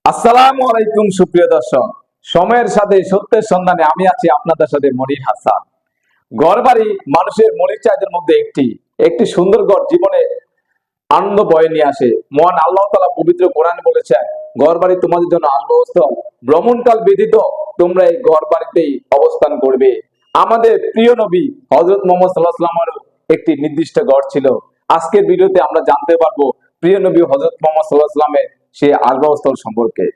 আসসালামু আলাইকুম সুপ্রিয় দর্শক, সময়ের সাথে সত্যের সন্ধানে আমি আছি আপনাদের সাথে মনির হাসান। ঘরবাড়ি মানুষের মৌলিক চাহিদার মধ্যে একটি একটি সুন্দর ঘর জীবনে আনন্দ বয়ে নিয়ে আসে। মহান আল্লাহ তাআলা পবিত্র কোরআনে বলেছেন, ঘরবাড়ি তোমাদের জন্য আশ্রয়স্থল, ভ্রমণকাল ব্যতীত তোমরা এই ঘরবাড়িতেই অবস্থান করবে। আমাদের প্রিয় নবী হযরত মুহাম্মদ সাল্লাল্লাহু আলাইহি ওয়াসাল্লামের একটি নির্দিষ্ট ঘর ছিল। আজকের ভিডিওতে আমরা জানতে পারবো প্রিয় নবী হযরত মুহাম্মদ সাল্লাল্লাহু আলাইহি ওয়াসাল্লামের সেই আশ্রয়স্থল সম্পর্কে।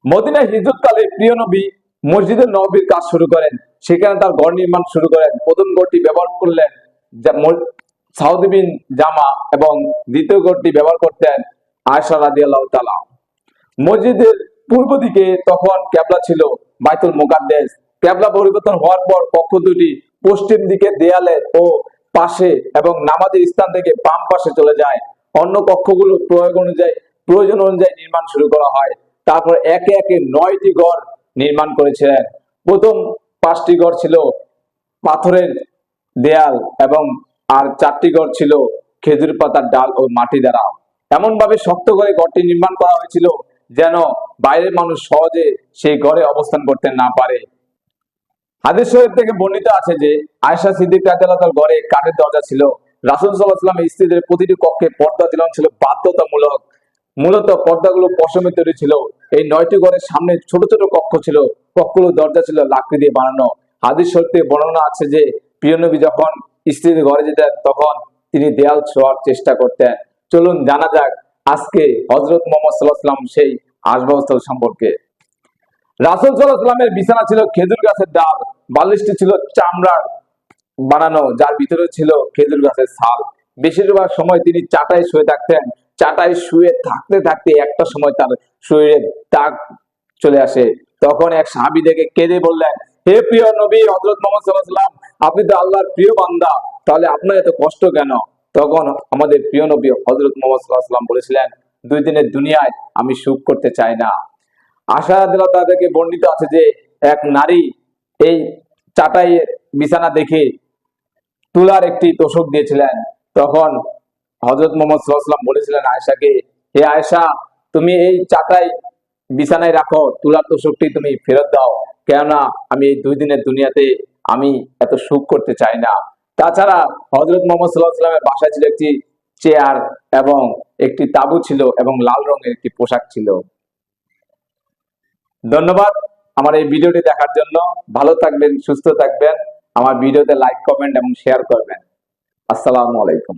মদিনায় হিজরতকালে প্রিয় নবী মসজিদে নববীর কাজ শুরু করেন। সেখানে তার ঘর নির্মাণ শুরু করেন। প্রথম ঘরটি ব্যবহার করলেন সাউদি বিন জামা এবং দ্বিতীয় ঘরটি ব্যবহার করতেন আয়েশা রাদিয়াল্লাহু তাআলা। মসজিদের পূর্ব দিকে তখন কেবলা ছিল বাইতুল মুকাদ্দাস। কেবলা পরিবর্তন হওয়ার পর কক্ষ দুটি পশ্চিম দিকে দেয়ালে ও পাশে এবং নামাজের স্থান থেকে বাম পাশে চলে যায়। অন্য কক্ষগুলো প্রয়োজন অনুযায়ী নির্মাণ শুরু করা হয়। তারপর একে একে 9টি ঘর নির্মাণ করেছিলেন। প্রথম 5টি ঘর ছিল পাথরের দেয়াল এবং আর 4টি ঘর ছিল খেজুর পাতার ডাল ও মাটি দ্বারা এমন ভাবে শক্ত করে ঘরটি নির্মাণ করা হয়েছিল যেন বাইরের মানুষ সহজে সেই ঘরে অবস্থান করতে না পারে। হাদিস শরীফ থেকে বর্ণিত আছে যে আয়েশা সিদ্দিকা রাদিয়াল্লাহু তাআলার ঘরে কাঠের দরজা ছিল। রাসূল সাল্লাল্লাহু আলাইহি ওয়াসাল্লামের স্ত্রীদের প্রতিটি কক্ষে পর্দা ঝুলানো ছিল বাধ্যতামূলক। মূলত পর্দাগুলো পশমে তৈরি ছিল। এই 9টি ঘরের সামনে ছোট ছোট কক্ষ ছিল। কক্ষগুলোর দরজা ছিল লাকড়ি দিয়ে বানানো। হাদিস শরীফে বর্ণনা আছে যে প্রিয় নবী যখন স্ত্রীদের ঘরে যেতেন তখন তিনি দেয়াল ছোঁয়ার চেষ্টা করতেন। চলুন জানা যাক আজকে হযরত মুহাম্মদ সাল্লাল্লাহু আলাইহি ওয়াসাল্লাম সেই আসবাবস্থল সম্পর্কে। রাসূল সাল্লাল্লাহু আলাইহি ওয়াসাল্লামের বিছানা ছিল খেজুর গাছের ডাল, বালিশটি ছিল চামড়ার বানানো, যার ভিতরে ছিল খেজুর গাছের ছাল। বেশিরভাগ সময় তিনি চাটাই শুয়ে থাকতেন। চাটাই শুয়ে থাকতে থাকতে একটা সময় তার শরীরে দাগ চলে আসে। তখন এক সাহাবী দেখে কেঁদে বললেন, হে প্রিয় নবী হযরত মুহাম্মদ সাল্লাল্লাহু আলাইহি ওয়াসাল্লাম, আপনি তো আল্লাহর প্রিয় বান্দা, তাহলে আপনার এত কষ্ট কেন? তখন আমাদের প্রিয় নবী হযরত মুহাম্মদ সাল্লাল্লাহু আলাইহি ওয়াসাল্লাম বলেছিলেন, 2 দিনের দুনিয়ায় আমি সুখ করতে চাই না। আয়েশা রাদিয়াল্লাহু তাআলা থেকে বর্ণিত আছে যে এক নারী এই চাটাই বিছানা দেখে তুলার একটি তোশক দিয়েছিলেন। তখন হযরত মুহাম্মদ সাল্লাল্লাহু আলাইহি ওয়াসাল্লাম বলেছিলেন আয়েশাকে, হে আয়েশা, তুমি এই চাটাই বিছানায় রাখো, তুলার তোশকটি তুমি ফেরত দাও, কেননা আমি এই 2 দিনের দুনিয়াতে আমি এত সুখ করতে চাই না। তাছাড়া হযরত মুহাম্মদ সাল্লাল্লাহু আলাইহি ওয়াসাল্লামের বাসায় ছিল একটি চেয়ার এবং একটি তাবু ছিল এবং লাল রঙের একটি পোশাক ছিল। ধন্যবাদ আমার এই ভিডিওটি দেখার জন্য। ভালো থাকবেন, সুস্থ থাকবেন। আমার ভিডিওতে লাইক, কমেন্ট এবং শেয়ার করবেন। আসসালামু আলাইকুম।